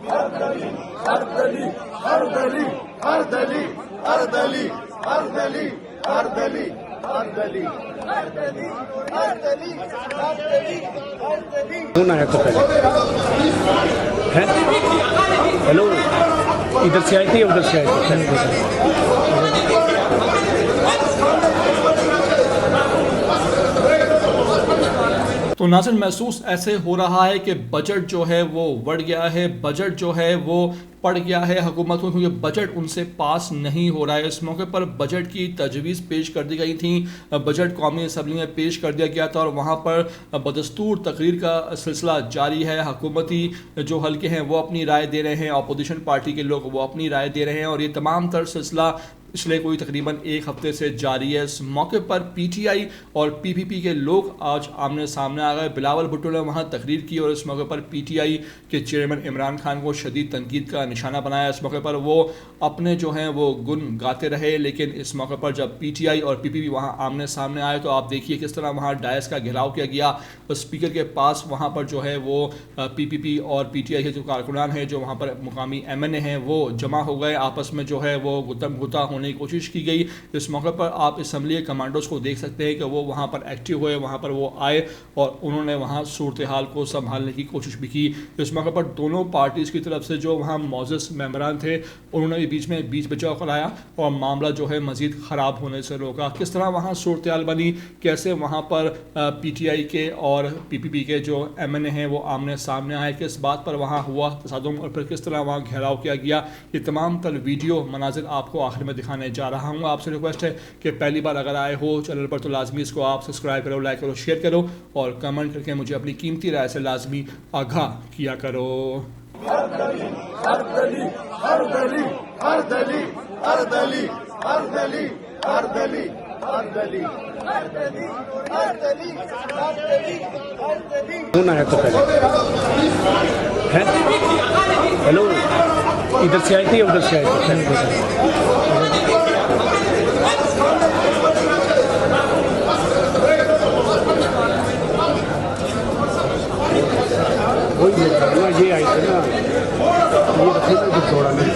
हर दली हर दली हर दली हर दली हर दली हर दली हर दली हर दली हर दली हर दली हर दली हर दली कौन आया था पहले है? हेलो, इधर से आए थे या उधर से आए थे? तो नाज़रीन, महसूस ऐसे हो रहा है कि बजट जो है वो बढ़ गया है, बजट जो है वो पड़ गया है हुकूमत को, क्योंकि बजट उनसे पास नहीं हो रहा है। इस मौके पर बजट की तजवीज़ पेश कर दी गई थी, बजट कौमी असम्बली में पेश कर दिया गया था और वहाँ पर बदस्तूर तकरीर का सिलसिला जारी है। हुकूमती जो हल्के हैं वो अपनी राय दे रहे हैं, अपोजिशन पार्टी के लोग वो अपनी राय दे रहे हैं और ये तमाम तर सिलसिला पिछले कोई तकरीबन एक हफ्ते से जारी है। इस मौके पर पीटीआई और पीपीपी के लोग आज आमने सामने आ गए। बिलावल भुट्टो ने वहाँ तकरीर की और इस मौके पर पीटीआई के चेयरमैन इमरान खान को शदीद तनकीद का निशाना बनाया। इस मौके पर वो अपने जो हैं वो गुन गाते रहे, लेकिन इस मौके पर जब पीटीआई और पीपीपी वहाँ आमने सामने आए तो आप देखिए किस तरह वहाँ डायस का घेराव किया गया और स्पीकर के पास वहाँ पर जो है वो पीपीपी और पीटीआई के जो कारकुनान हैं, जो वहाँ पर मुकामी एमएनए हैं, वो जमा हो गए। आपस में जो है वो गुत्तम गुत्ता होने की कोशिश की गई। इस मौके पर आप असम्बली कमांडोज को देख सकते हैं कि वो वहाँ पर एक्टिव हुए, वहाँ पर वो आए और उन्होंने वहाँ सूरत हाल को संभालने की कोशिश भी की। इस मौके पर दोनों पार्टीज़ की तरफ से जो वहाँ मौजूद मेंबरान थे उन्होंने भी बीच बचाव कराया और मामला जो है मज़ीद ख़राब होने से रोका। किस तरह वहाँ सूरत हाल बनी, कैसे वहाँ पर पीटीआई के और पीपीपी के जो एमएनए हैं वो आमने सामने आए, किस बात पर वहाँ हुआ तसादुम और फिर किस तरह वहाँ घेराव किया गया, ये तमाम तर वीडियो मनाजिर आपको आखिर में दिखाने जा रहा हूँ। आपसे रिक्वेस्ट है कि पहली बार अगर आए हो चैनल पर तो लाजमी इसको आप सब्सक्राइब करो, लाइक करो, शेयर करो और कमेंट करके मुझे अपनी कीमती राय से लाजमी आगाह किया करो। हर दली हर दली हर दली हर दली हर दली हर दली हर दली हर दली हर दली हर दली हर दली हर दली कौन आया था पहले है? हेलो, इधर से आए थे या उधर से आए थे? वही ये आए थे ना, ये थोड़ा नहीं